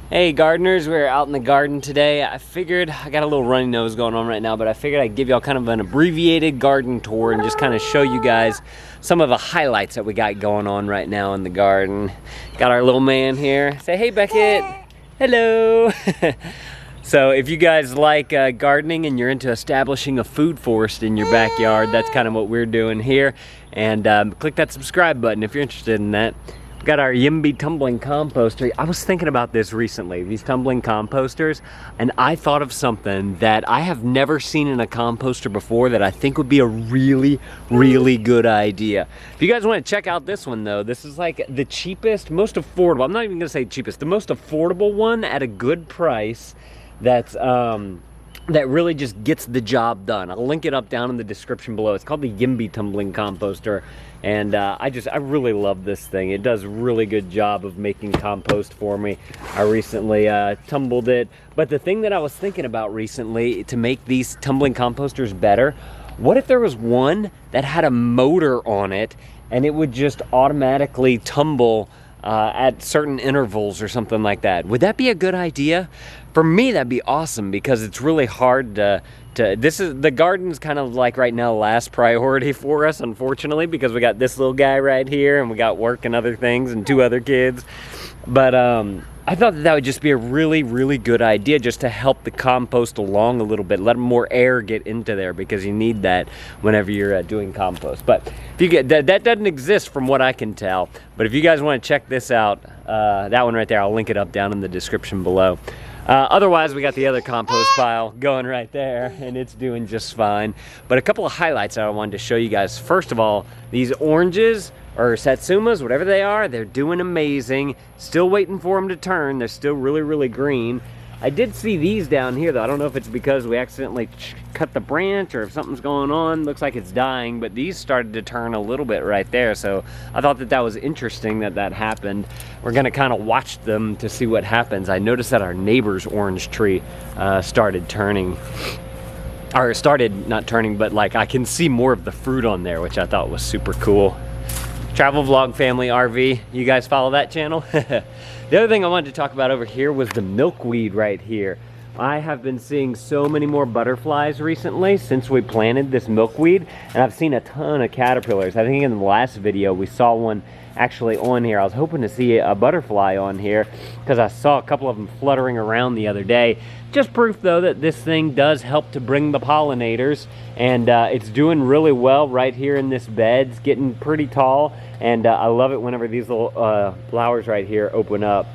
Hey gardeners, we're out in the garden today. I figured, I got a little runny nose going on right now, but I figured I'd give y'all kind of an abbreviated garden tour and just kind of show you guys some of the highlights that we got going on right now in the garden. Got our little man here. Say hey Beckett. Hello. So if you guys like gardening and you're into establishing a food forest in your backyard, that's kind of what we're doing here. And click that subscribe button if you're interested in that. Got our Yimby tumbling composter. I was thinking about this recently, these tumbling composters, and I thought of something that I have never seen in a composter before that I think would be a really, really good idea. If you guys want to check out this one though, this is like the cheapest, most affordable, I'm not even gonna say cheapest, the most affordable one at a good price that's that really just gets the job done. I'll link it up down in the description below. It's called the Yimby tumbling composter, and I really love this thing. It does a really good job of making compost for me. I recently tumbled it, but the thing that I was thinking about recently to make these tumbling composters better, what if there was one that had a motor on it and it would just automatically tumble at certain intervals or something like that? Would that be a good idea? For me, that'd be awesome because it's really hard to the garden's kind of like right now last priority for us, unfortunately, because we got this little guy right here and we got work and other things and 2 other kids. But I thought that would just be a really, really good idea just to help the compost along a little bit, let more air get into there because you need that whenever you're doing compost. But if you get that doesn't exist from what I can tell. But if you guys want to check this out, that one right there, I'll link it up down in the description below. Otherwise, we got the other compost pile going right there, and it's doing just fine. But a couple of highlights that I wanted to show you guys. First of all, these oranges, or satsumas, whatever they are, they're doing amazing. Still waiting for them to turn. They're still really, really green. I did see these down here, though. I don't know if it's because we accidentally cut the branch or if something's going on. Looks like it's dying, but these started to turn a little bit right there. So I thought that was interesting that that happened. We're gonna kind of watch them to see what happens. I noticed that our neighbor's orange tree started turning. Or started not turning, but like I can see more of the fruit on there, which I thought was super cool. Travel Vlog Family RV, you guys follow that channel? The other thing I wanted to talk about over here was the milkweed right here. I have been seeing so many more butterflies recently since we planted this milkweed, and I've seen a ton of caterpillars. I think in the last video we saw one actually on here. I was hoping to see a butterfly on here because I saw a couple of them fluttering around the other day. Just proof though that this thing does help to bring the pollinators, and it's doing really well right here in this bed. It's getting pretty tall, and I love it whenever these little flowers right here open up.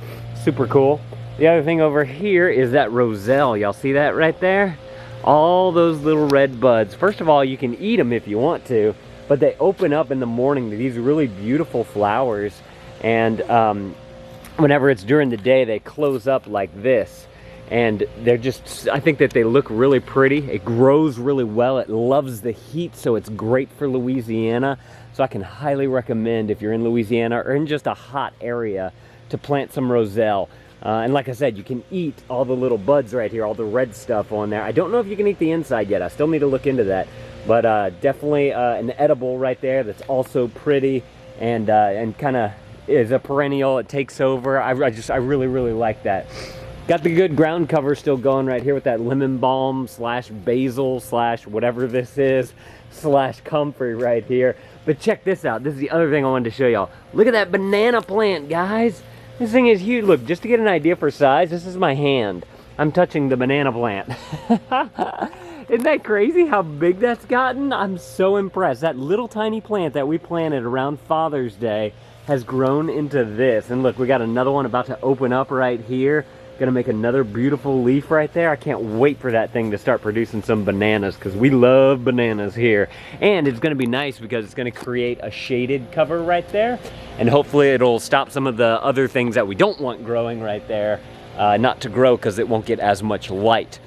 Super cool. The other thing over here is that roselle. Y'all see that right there? All those little red buds. First of all, you can eat them if you want to, but they open up in the morning to these really beautiful flowers, and whenever it's during the day they close up like this, and they're just, I think that they look really pretty. It grows really well. It loves the heat, so it's great for Louisiana. So I can highly recommend, if you're in Louisiana or in just a hot area, to plant some roselle. And like I said, you can eat all the little buds right here, all the red stuff on there. I don't know if you can eat the inside yet. I still need to look into that. But definitely an edible right there that's also pretty and kind of is a perennial. It takes over. I really, really like that. Got the good ground cover still going right here with that lemon balm slash basil slash whatever this is slash comfrey right here. But check this out. This is the other thing I wanted to show y'all. Look at that banana plant, guys. This thing is huge. Look, just to get an idea for size, this is my hand. I'm touching the banana plant. Isn't that crazy how big that's gotten? I'm so impressed. That little tiny plant that we planted around Father's Day has grown into this. And look, we got another one about to open up right here. Gonna make another beautiful leaf right there. I can't wait for that thing to start producing some bananas because we love bananas here. And it's gonna be nice because it's gonna create a shaded cover right there, and hopefully it'll stop some of the other things that we don't want growing right there not to grow because it won't get as much light.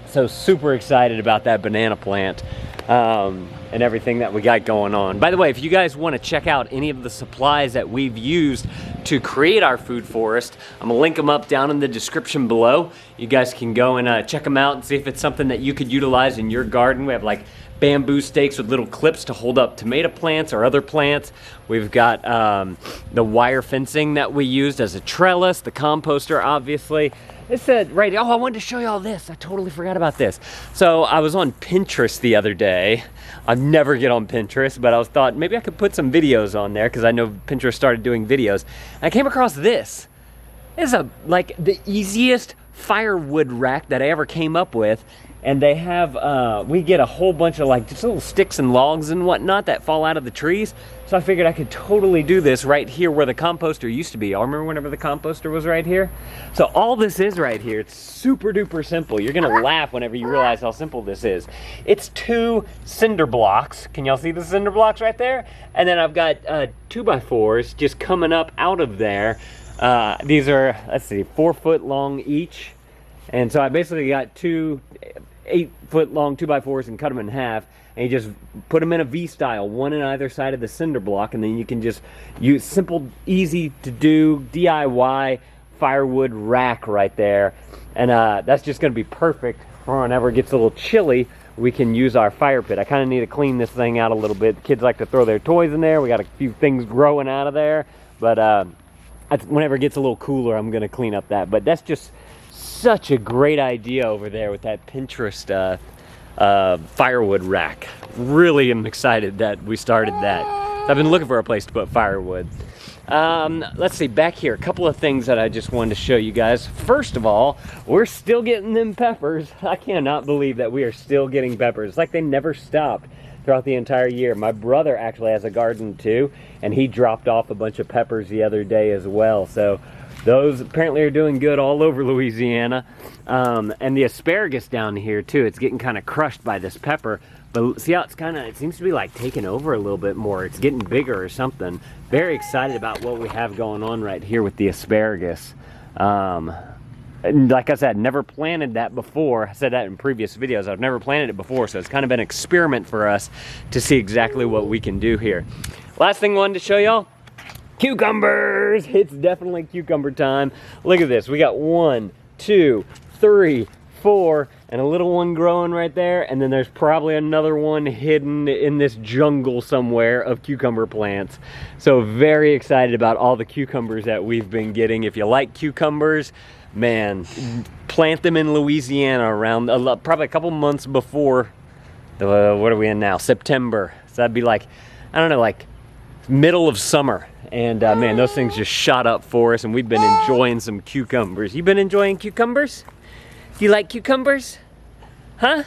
So super excited about that banana plant and everything that we got going on. By the way, if you guys want to check out any of the supplies that we've used to create our food forest, I'm gonna link them up down in the description below. You guys can go and check them out and see if it's something that you could utilize in your garden. We have like bamboo stakes with little clips to hold up tomato plants or other plants. We've got the wire fencing that we used as a trellis, the composter, obviously. It said right, oh, I wanted to show you all this. I totally forgot about this. So I was on Pinterest the other day. I never get on Pinterest, but I thought maybe I could put some videos on there because I know Pinterest started doing videos. And I came across this. It's like the easiest firewood rack that I ever came up with. And they have, we get a whole bunch of like just little sticks and logs and whatnot that fall out of the trees. So I figured I could totally do this right here where the composter used to be. I remember whenever the composter was right here. So all this is right here. It's super duper simple. You're gonna laugh whenever you realize how simple this is. It's 2 cinder blocks. Can y'all see the cinder blocks right there? And then I've got 2x4s just coming up out of there. These are, let's see, 4 foot long each. And so I basically got 2 8-foot long 2x4s and cut them in half, and you just put them in a V style, one on either side of the cinder block, and then you can just use simple, easy to do DIY firewood rack right there. And that's just going to be perfect for whenever it gets a little chilly. We can use our fire pit. I kind of need to clean this thing out a little bit. Kids like to throw their toys in there. We got a few things growing out of there, but whenever it gets a little cooler, I'm going to clean up that. But that's just such a great idea over there with that Pinterest firewood rack. Really am excited that we started that. I've been looking for a place to put firewood. Let's see, back here, a couple of things that I just wanted to show you guys. First of all, we're still getting them peppers. I cannot believe that we are still getting peppers. It's like they never stopped throughout the entire year. My brother actually has a garden too, and he dropped off a bunch of peppers the other day as well. So those apparently are doing good all over Louisiana. And the asparagus down here too, it's getting kind of crushed by this pepper. But see how it's it seems to be like taking over a little bit more. It's getting bigger or something. Very excited about what we have going on right here with the asparagus. And like I said, never planted that before. I said that in previous videos. I've never planted it before, so it's kind of been an experiment for us to see exactly what we can do here. Last thing I wanted to show y'all, cucumbers. It's definitely cucumber time. Look at this. We got 1, 2, 3, 4, and a little one growing right there, and then there's probably another one hidden in this jungle somewhere of cucumber plants. So very excited about all the cucumbers that we've been getting. If you like cucumbers, man, plant them in Louisiana around probably a couple months before what are we in now, September. So that'd be like, I don't know, like middle of summer. And man, those things just shot up for us, and we've been enjoying some cucumbers. You been enjoying cucumbers? Do you like cucumbers? Huh?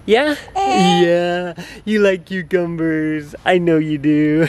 Yeah? Yeah, you like cucumbers. I know you do.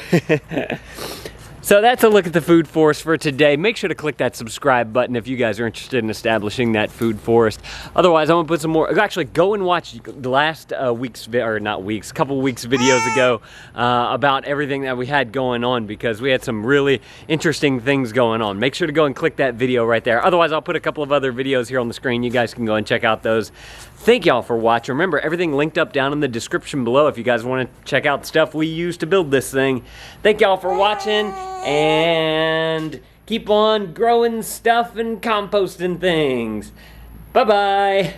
So that's a look at the food forest for today. Make sure to click that subscribe button if you guys are interested in establishing that food forest. Otherwise, I'm gonna put some more. Actually, go and watch the last couple weeks videos ago about everything that we had going on, because we had some really interesting things going on. Make sure to go and click that video right there. Otherwise, I'll put a couple of other videos here on the screen. You guys can go and check out those. Thank y'all for watching. Remember, everything linked up down in the description below if you guys want to check out stuff we use to build this thing. Thank y'all for watching, and keep on growing stuff and composting things. Bye-bye.